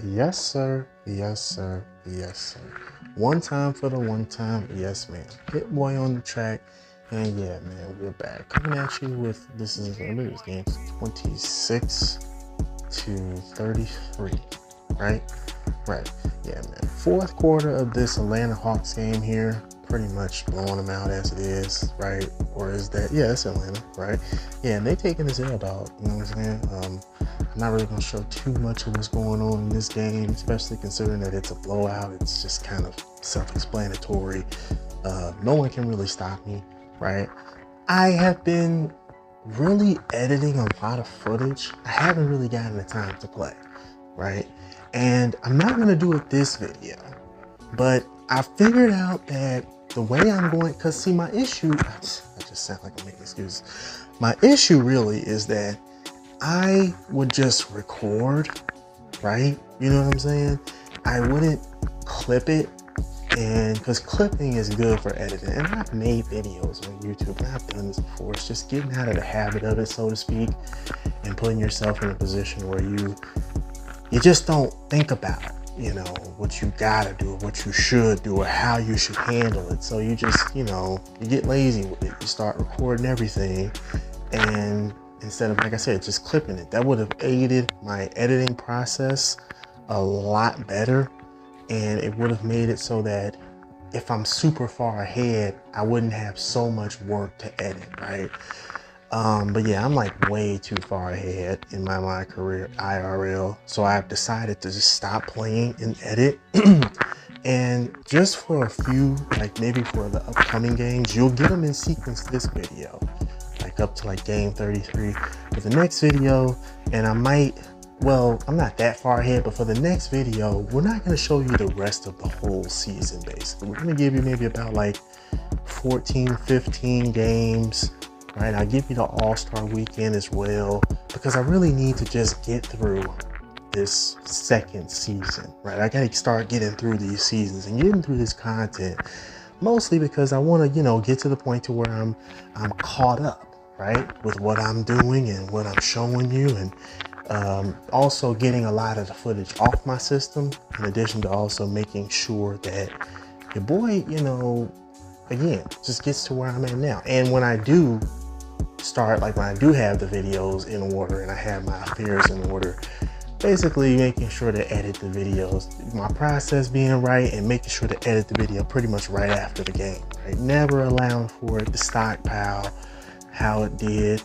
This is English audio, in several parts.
Yes, sir. Yes, sir. Yes, sir. One time for the one time. Yes, man. Hit boy on the track. And yeah, man, we're back. Coming at you with this is this game 26 to 33. Right? Right. Yeah, man. Fourth quarter of this Atlanta Hawks game here. Pretty much blowing them out as it is, right? Or is that, yeah, it's Atlanta, right? Yeah, and they taking this L, dog. You know what I'm saying? I'm not really gonna show too much of what's going on in this game, especially considering that it's a blowout. It's just kind of self-explanatory. No one can really stop me, right? I have been really editing a lot of footage. I haven't really gotten the time to play, right? And I'm not gonna do it this video, but I figured out that the way I'm going, cause see my issue, I just sound like I'm making excuses. My issue really is that I would just record, right? You know what I'm saying? I wouldn't clip it, and because clipping is good for editing, and I've made videos on YouTube and I've done this before. It's just getting out of the habit of it, so to speak, and putting yourself in a position where you just don't think about, you know, what you gotta do, what you should do, or how you should handle it. So you just, you know, you get lazy with it. You start recording everything, and instead of, like I said, just clipping it. That would have aided my editing process a lot better, and it would have made it so that if I'm super far ahead, I wouldn't have so much work to edit, right? But yeah, I'm like way too far ahead in my career IRL. So I've decided to just stop playing and edit. And just for a few, like maybe for the upcoming games, you'll get them in sequence this video, like up to like game 33. For the next video, and I might, well, I'm not that far ahead, but for the next video, we're not gonna show you the rest of the whole season basically. We're gonna give you maybe about like 14, 15 games. Right, I'll give you the All-Star weekend as well, because I really need to just get through this second season, right? I gotta start getting through these seasons and getting through this content, mostly because I want to, you know, get to the point to where I'm caught up, right, with what I'm doing and what I'm showing you, and also getting a lot of the footage off my system, in addition to also making sure that your boy, you know, again, just gets to where I'm at now. And when I do start, like when I do have the videos in order and I have my affairs in order, basically making sure to edit the videos, my process being right, and making sure to edit the video pretty much right after the game, right? Never allowing for it to stockpile how it did,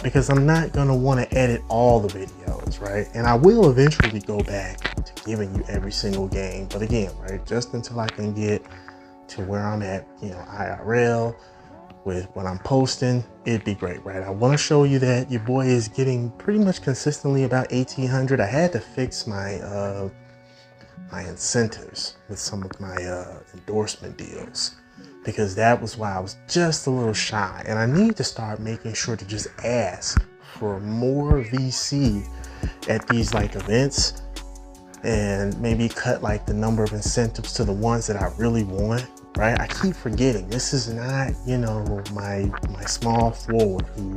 because I'm not gonna want to edit all the videos, right? And I will eventually go back to giving you every single game, but again, right, just until I can get to where I'm at, you know, IRL, with what I'm posting, it'd be great, right? I want to show you that your boy is getting pretty much consistently about 1,800. I had to fix my my incentives with some of my endorsement deals, because that was why I was just a little shy, and I need to start making sure to just ask for more VC at these like events, and maybe cut like the number of incentives to the ones that I really want. Right, I keep forgetting this is not, you know, my small forward who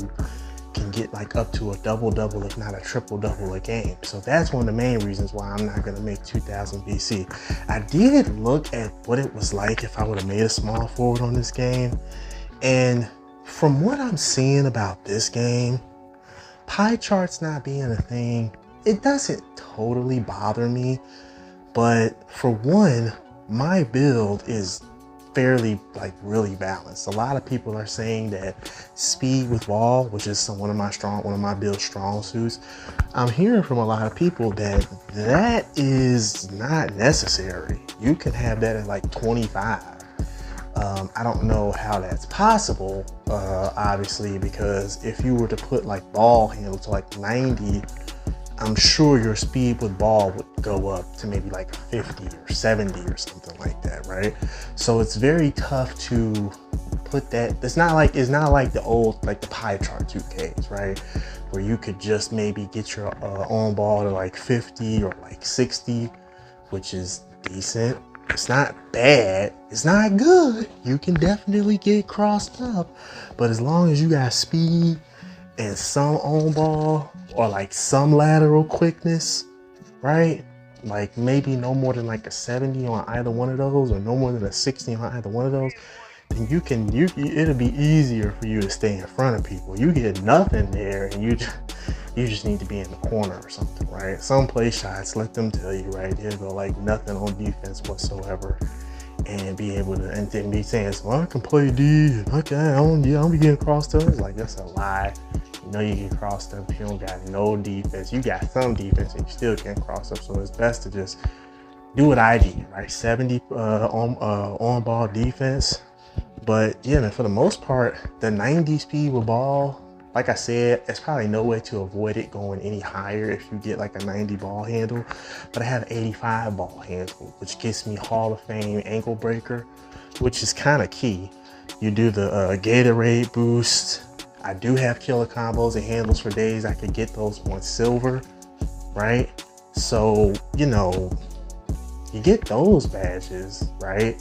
can get like up to a double-double, if not a triple-double a game. So that's one of the main reasons why I'm not gonna make 2,000 VC. I did look at what it was like if I would have made a small forward on this game, and from what I'm seeing about this game, pie charts not being a thing, it doesn't totally bother me. But for one, my build is fairly, like, really balanced. A lot of people are saying that speed with ball, which is one of my build strong suits, I'm hearing from a lot of people that that is not necessary. You can have that at like 25. I don't know how that's possible, obviously, because if you were to put like ball handle to like 90, I'm sure your speed with ball would go up to maybe like 50 or 70 or something like that, right? So it's very tough to put that. It's not like the old, like the pie chart 2Ks, right? Where you could just maybe get your on ball to like 50 or like 60, which is decent. It's not bad. It's not good. You can definitely get crossed up, but as long as you got speed and some on ball or like some lateral quickness, right? like maybe no more than like a 70 on either one of those, or no more than a 60 on either one of those, then it'll be easier for you to stay in front of people. You get nothing there, and you just need to be in the corner or something, right? Some play shots, let them tell you, right? They'll go like nothing on defense whatsoever, and be able to, and then be saying, well, I can play D, okay, I don't be getting crossed up. Like, that's a lie. You know you get crossed up if you don't got no defense. You got some defense and you still can't cross up. So it's best to just do what I did, right? 70 on ball defense. But yeah, man, for the most part, the 90 speed with ball, like I said, there's probably no way to avoid it going any higher if you get like a 90 ball handle. But I have 85 ball handle, which gets me Hall of Fame ankle breaker, which is kind of key. You do the Gatorade boost. I do have killer combos and handles for days. I could get those on silver, right? So, you know, you get those badges, right?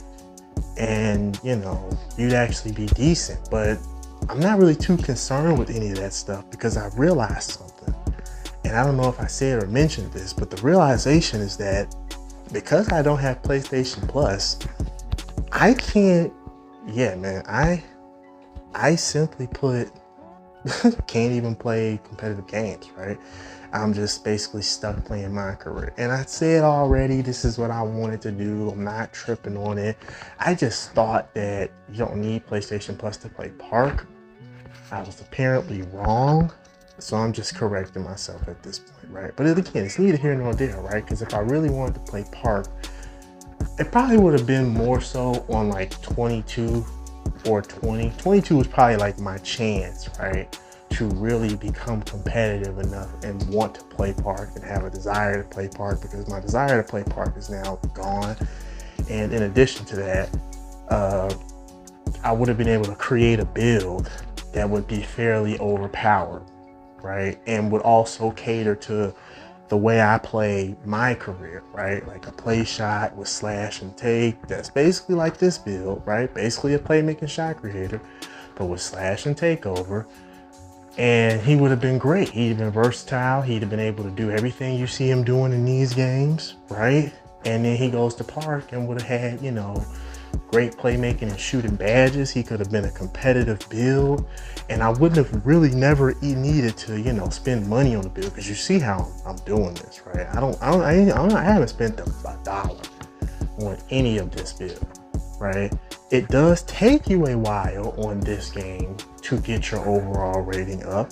And, you know, you'd actually be decent. But I'm not really too concerned with any of that stuff, because I realized something. And I don't know if I said or mentioned this, but the realization is that because I don't have PlayStation Plus, I can't, yeah, man, I simply put, can't even play competitive games, right? I'm just basically stuck playing my career. And I said already, this is what I wanted to do. I'm not tripping on it. I just thought that you don't need PlayStation Plus to play Park. I was apparently wrong. So I'm just correcting myself at this point, right? But again, it's neither here nor there, right? Because if I really wanted to play Park, it probably would have been more so on like 22 or 20. 22 was probably like my chance, right, to really become competitive enough and want to play Park and have a desire to play Park, because my desire to play Park is now gone. And in addition to that, I would have been able to create a build that would be fairly overpowered, right? And would also cater to the way I play my career, right? Like a play shot with slash and take. That's basically like this build, right? Basically a playmaking shot creator, but with slash and takeover. And he would have been great. He'd have been versatile. He'd have been able to do everything you see him doing in these games, right? And then he goes to Park and would have had, you know, great playmaking and shooting badges. He could have been a competitive build, and I wouldn't have really never needed to, you know, spend money on the build, because you see how I'm doing this, right? I haven't spent $1 on any of this build, right? It does take you a while on this game to get your overall rating up.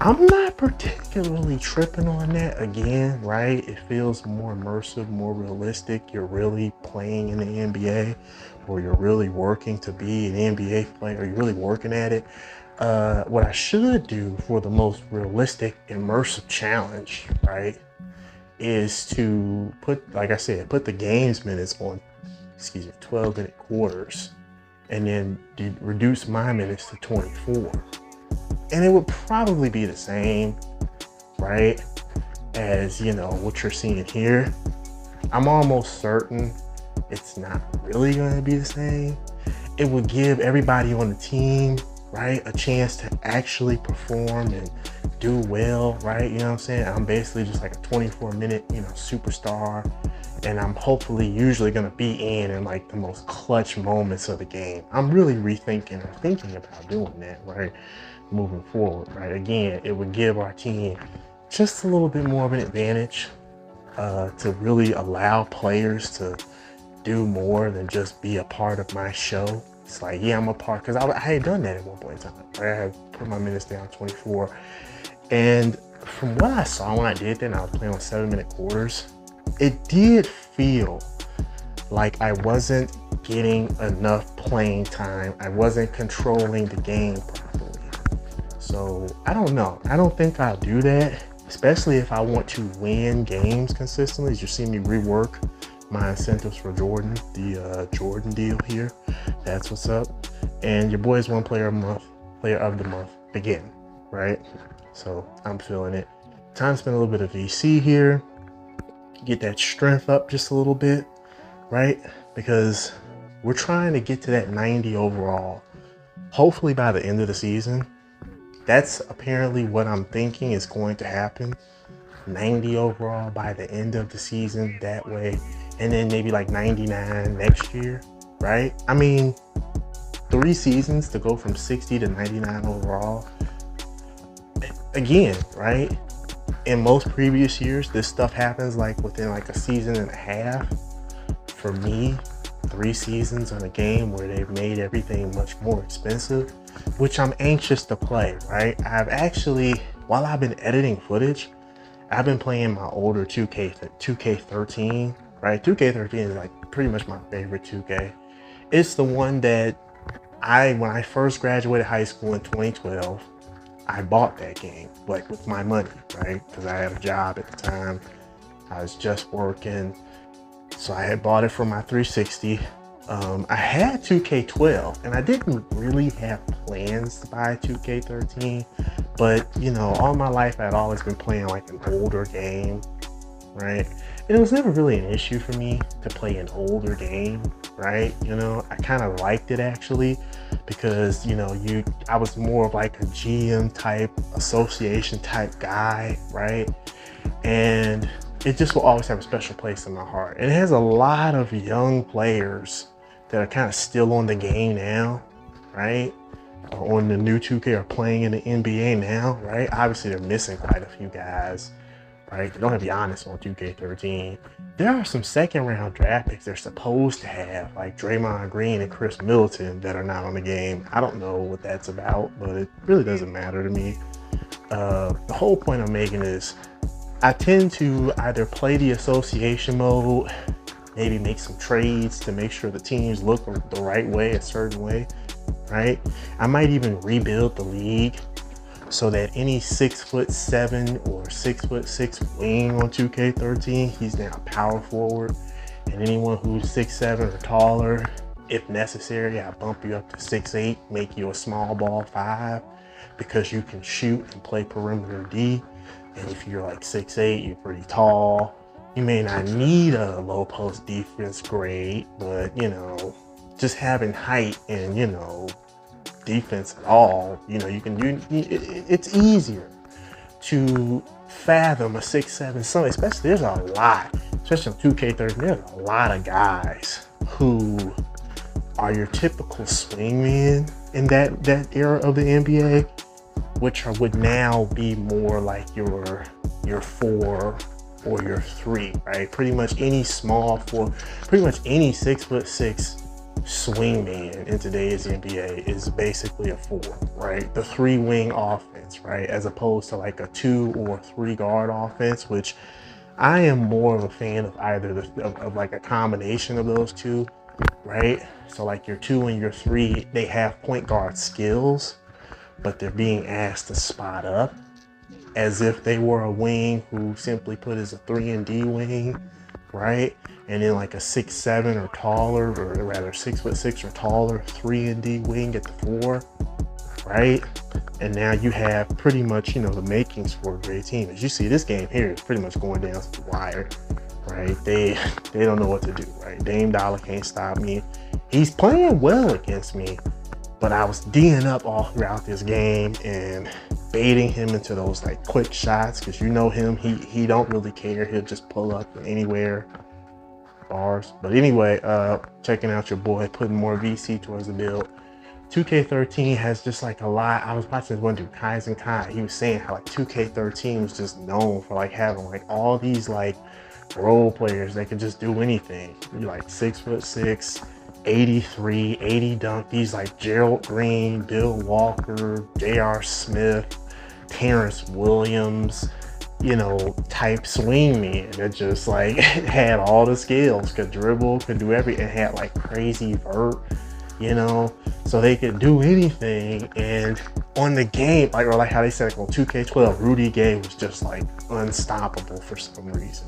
I'm not particularly tripping on that. Again, right? It feels more immersive, more realistic. You're really playing in the NBA, or you're really working to be an NBA player. You're really working at it. What I should do for the most realistic, immersive challenge, right, is to put, like I said, put the games minutes on, 12-minute quarters, and then reduce my minutes to 24. And it would probably be the same, right, as, you know, what you're seeing here. I'm almost certain it's not really going to be the same. It would give everybody on the team, right, a chance to actually perform and do well, right? You know what I'm saying? I'm basically just like a 24-minute, you know, superstar. And I'm hopefully usually going to be in like the most clutch moments of the game. I'm really rethinking or thinking about doing that, right, moving forward, right? Again, it would give our team just a little bit more of an advantage to really allow players to do more than just be a part of my show. It's like, yeah, I'm a part, because I had done that at one point in time, right? I had put my minutes down 24. And from what I saw when I did that, and I was playing on 7-minute quarters, it did feel like I wasn't getting enough playing time. I wasn't controlling the game properly. So I don't know. I don't think I'll do that, especially if I want to win games consistently. As you see me rework my incentives for Jordan, the Jordan deal here. That's what's up. And your boy's one player of the month again, right? So I'm feeling it. Time to spend a little bit of VC here. Get that strength up just a little bit, right? Because we're trying to get to that 90 overall, hopefully by the end of the season. That's apparently what I'm thinking is going to happen. 90 overall by the end of the season that way, and then maybe like 99 next year, right? I mean, 3 seasons to go from 60 to 99 overall. Again, right? In most previous years, this stuff happens like within like a season and a half. For me, 3 seasons on a game where they've made everything much more expensive, which I'm anxious to play, right? I've actually, while I've been editing footage, I've been playing my older 2K13, right? 2K13 is like pretty much my favorite 2K. It's the one that when I first graduated high school in 2012, I bought that game, like with my money, right? Because I had a job at the time. I was just working. So I had bought it for my 360. I had 2K12 and I didn't really have plans to buy 2K13, but you know, all my life I'd always been playing like an older game, right? And it was never really an issue for me to play an older game, right? You know, I kind of liked it actually because, you know, I was more of like a GM type, association type guy, right? And it just will always have a special place in my heart. And it has a lot of young players that are kind of still on the game now, right? Or on the new 2K or playing in the NBA now, right? Obviously, they're missing quite a few guys, right? They don't have Giannis on 2K13. There are some second round draft picks they're supposed to have, like Draymond Green and Chris Middleton, that are not on the game. I don't know what that's about, but it really doesn't matter to me. The whole point I'm making is I tend to either play the association mode, maybe make some trades to make sure the teams look the right way, a certain way, right? I might even rebuild the league so that any 6'7" or 6'6" wing on 2K13, he's now power forward. And anyone who's 6'7" or taller, if necessary, I bump you up to 6'8", make you a small ball 5, because you can shoot and play perimeter D. And if you're like 6'8", you're pretty tall. You may not need a low post defense grade, but you know, just having height and, you know, defense at all, you know, it's easier to fathom a 6'7" somebody, especially there's a lot, especially on 2K13, there's a lot of guys who are your typical swingman in that era of the NBA, which would now be more like your 4 or your 3, right? Pretty much any small 4, pretty much any 6'6" swingman in today's NBA is basically a 4, right? The 3 wing offense, right? As opposed to like a 2 or 3 guard offense, which I am more of a fan of either of like a combination of those two, right? So like your 2 and your 3, they have point guard skills, but they're being asked to spot up as if they were a wing who simply put as a 3 and D wing, right? And then like a 6'7" or taller, or rather 6'6" or taller 3 and D wing at the 4, right? And now you have pretty much, you know, the makings for a great team. As you see, this game here is pretty much going down to the wire, right? They don't know what to do, right? Dame Dollar can't stop me. He's playing well against me, but I was D'ing up all throughout this game and baiting him into those like quick shots, because you know him, he don't really care. He'll just pull up anywhere. Bars. But anyway, checking out your boy, putting more VC towards the build. 2K13 has just like a lot. I was watching this one dude, Kaizen Kai. He was saying how like 2K13 was just known for like having like all these like role players that could just do anything. You're like 6'6", 83, 80 dunk. These like Gerald Green, Bill Walker, J.R. Smith, Terrence Williams, you know, type swingman that just like had all the skills, could dribble, could do everything, had like crazy vert, you know, so they could do anything. And on the game, like, or like how they said, like on 2K12, Rudy Gay was just like unstoppable for some reason.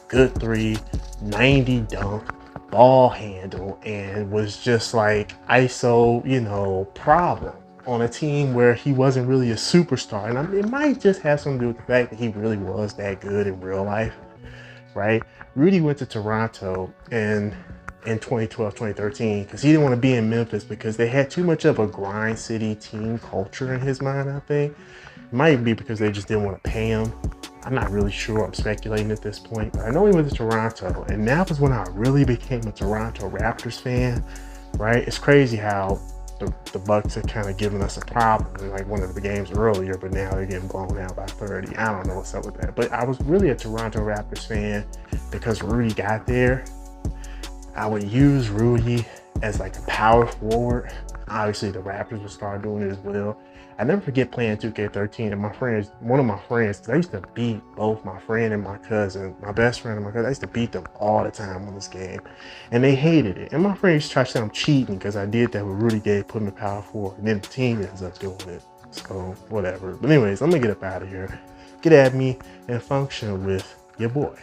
Good 3, 90 dunk, ball handle, and was just like ISO, you know, problem on a team where he wasn't really a superstar. And I mean, it might just have something to do with the fact that he really was that good in real life, right? Rudy went to Toronto in 2012, 2013, because he didn't want to be in Memphis because they had too much of a grind city team culture in his mind, I think. It might be because they just didn't want to pay him. I'm not really sure. I'm speculating at this point, but I know he went to Toronto, and that was when I really became a Toronto Raptors fan, right? It's crazy how the Bucks had kind of given us a problem in like one of the games earlier, but now they're getting blown out by 30. I don't know what's up with that, but I was really a Toronto Raptors fan because Rudy got there. I would use Rudy as like a power forward. Obviously, the Raptors would start doing it as well. I never forget playing 2K13, and my friends, one of my friends, because I used to beat both my friend and my cousin, my best friend and my cousin. I used to beat them all the time on this game, and they hated it. And my friends used to try to say I'm cheating because I did that with Rudy Gay, putting the power forward, and then the team ends up doing it. So whatever. But anyways, I'm gonna get up out of here. Get at me and function with your boy.